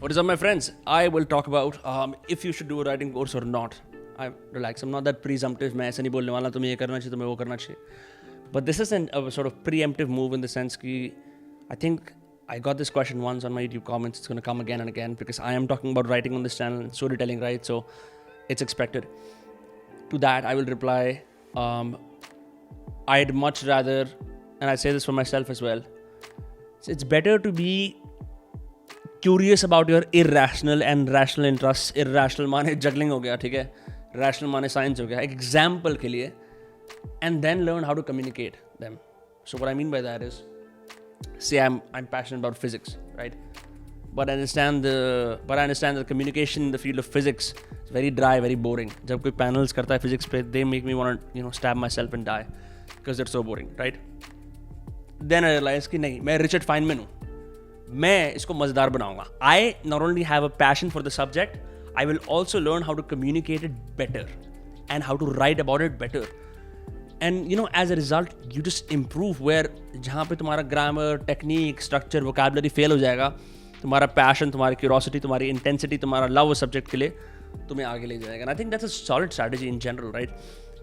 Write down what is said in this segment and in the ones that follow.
What is up, my friends? I will talk about if you should do a writing course or not. Relax, I'm not that presumptive. मैं ऐसे नहीं बोलने वाला तुम्हें ये करना चाहिए तुम्हें वो करना चाहिए. But this is a sort of preemptive move in the sense कि I think I got this question once on my YouTube comments. It's going to come again and again because I am talking about writing on this channel, storytelling, right? So it's expected. To that, I will reply, I'd much rather, and I say this for myself as well, it's better to be curious about your irrational and rational interests. Irrational माने juggling हो गया, ठीक है? Rational माने science हो गया. एक example के लिए, and then learn how to communicate them. So what I mean by that is, say I'm passionate about physics, right? But I understand the communication in the field of physics is very dry, very boring. जब कोई panels करता है physics पे, they make me want to stab myself and die because they're so boring, right? Then I realize कि नहीं, मैं Richard Feynman हूँ. मैं इसको मज़ेदार बनाऊंगा. I not only have a passion for the subject, I will also learn how to communicate it better and how to write about it better. And as a result, you just improve where जहाँ पे तुम्हारा grammar, technique, structure, vocabulary fail हो जाएगा, तुम्हारा passion, तुम्हारी curiosity, तुम्हारी intensity, तुम्हारा love subject के लिए तुम्हें आगे ले जाएगा. And I think that's a solid strategy in general, right?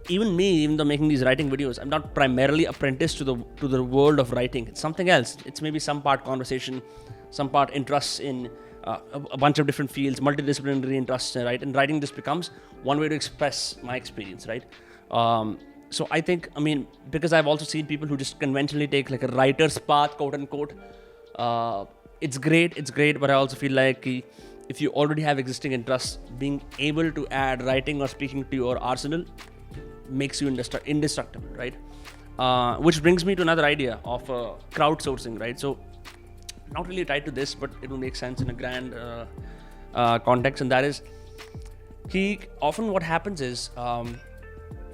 Even though making these writing videos, I'm not primarily apprenticed to the world of writing. It's something else. It's maybe some part conversation, some part interests in a bunch of different fields, multidisciplinary interests, right? And writing just becomes one way to express my experience, right? So I think, because I've also seen people who just conventionally take like a writer's path, quote unquote. It's great, but I also feel like if you already have existing interests, being able to add writing or speaking to your arsenal makes you indestructible, right? Which brings me to another idea of crowdsourcing, right? So not really tied to this, but it will make sense in a grand context, and that is often what happens is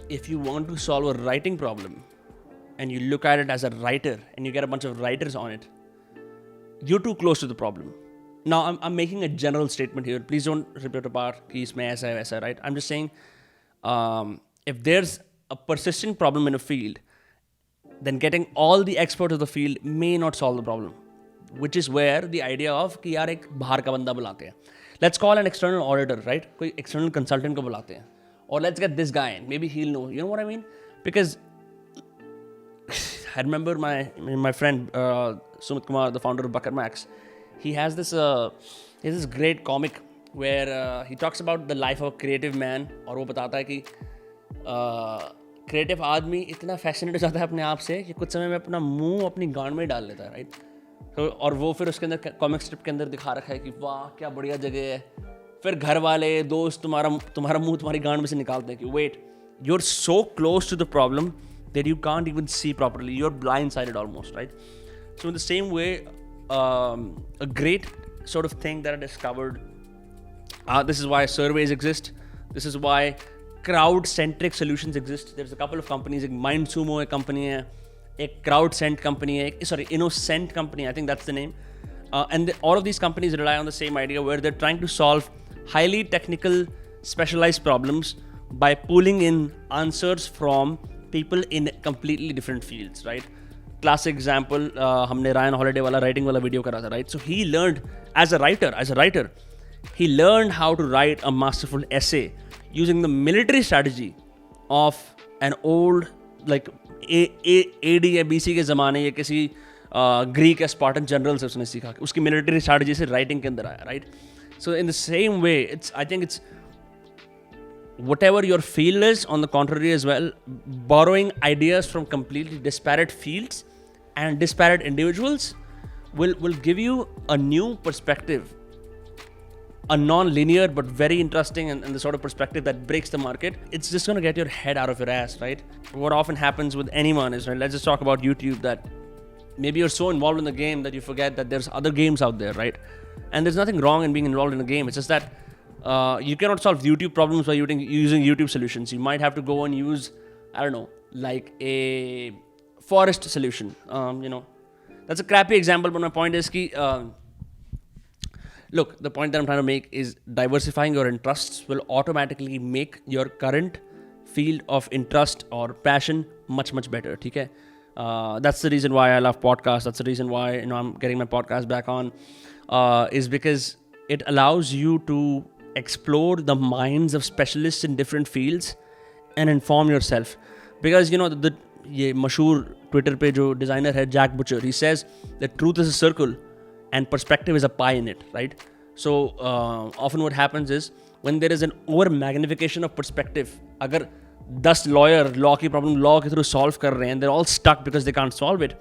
if you want to solve a writing problem and you look at it as a writer and you get a bunch of writers on it, you're too close to the problem. Now I'm making a general statement here. Please don't rip it apart कि इसमें ऐसा है वैसा, right? I'm just saying if there's a persistent problem in a field, then getting all the experts of the field may not solve the problem, which is where the idea of कि यार एक बाहर का बंदा बुलाते हैं. Let's call an external auditor, right? कोई external consultant को बुलाते हैं. Or let's get this guy in. Maybe he'll know. You know what I mean? Because I remember my friend Sumit Kumar, the founder of Bucket Max. He has this great comic where he talks about the life of a creative man. और वो बताता है कि creative आदमी इतना fascinate हो जाता है अपने आप से कि कुछ समय में अपना मुंह अपनी गांड में डाल लेता है, राइट? तो और वो फिर उसके अंदर कॉमिक स्ट्रिप के अंदर दिखा रखा है कि वाह क्या बढ़िया जगह है. फिर घर वाले दोस्त तुम्हारा मुंह तुम्हारी गांड में से निकालते हैं कि wait, you are so close to the problem that you can't even see properly. You are blindsided almost, right? So in the same way a great sort of thing that I discovered, this is why surveys exist, this is why crowd-centric solutions exist. There's a couple of companies, एक MindSumo एक company है, एक CrowdSent company है, Innocent company, I think that's the name. And all of these companies rely on the same idea where they're trying to solve highly technical, specialized problems by pulling in answers from people in completely different fields, right? Classic example, हमने Ryan Holiday वाला writing वाला video करा था, right? So he learned as a writer, he learned how to write a masterful essay using the military strategy of an old like AD या BC के ज़माने या किसी Greek या Spartan general से उसने सीखा. उसकी military strategy से writing के अंदर आया, right? So in the same way, I think it's whatever your field is, on the contrary as well, borrowing ideas from completely disparate fields and disparate individuals will give you a new perspective, a non-linear but very interesting and the sort of perspective that breaks the market. It's just going to get your head out of your ass, right? What often happens with anyone is, right, let's just talk about YouTube, that maybe you're so involved in the game that you forget that there's other games out there, right? And there's nothing wrong in being involved in a game. It's just that you cannot solve YouTube problems by using YouTube solutions. You might have to go and use, I don't know, like a forest solution. That's a crappy example, but my point is look, the point that I'm trying to make is diversifying your interests will automatically make your current field of interest or passion much, much better. Okay? That's the reason why I love podcasts. That's the reason why I'm getting my podcast back on, is because it allows you to explore the minds of specialists in different fields and inform yourself. Because ये मशहूर Twitter पे जो designer है Jack Butcher, he says that truth is a circle and perspective is a pie in it, right? So often what happens is when there is an over magnification of perspective, अगर 10 lawyer law की problem law के through solve कर रहे हैं, they're all stuck because they can't solve it.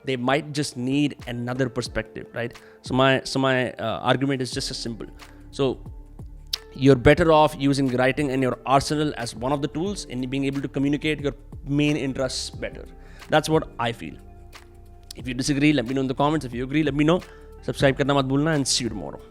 They might just need another perspective, right? So my argument is just as simple. So you're better off using writing in your arsenal as one of the tools in being able to communicate your main interests better. That's what I feel. If you disagree, let me know in the comments. If you agree, let me know. Subscribe karna mat bhulna and see you tomorrow.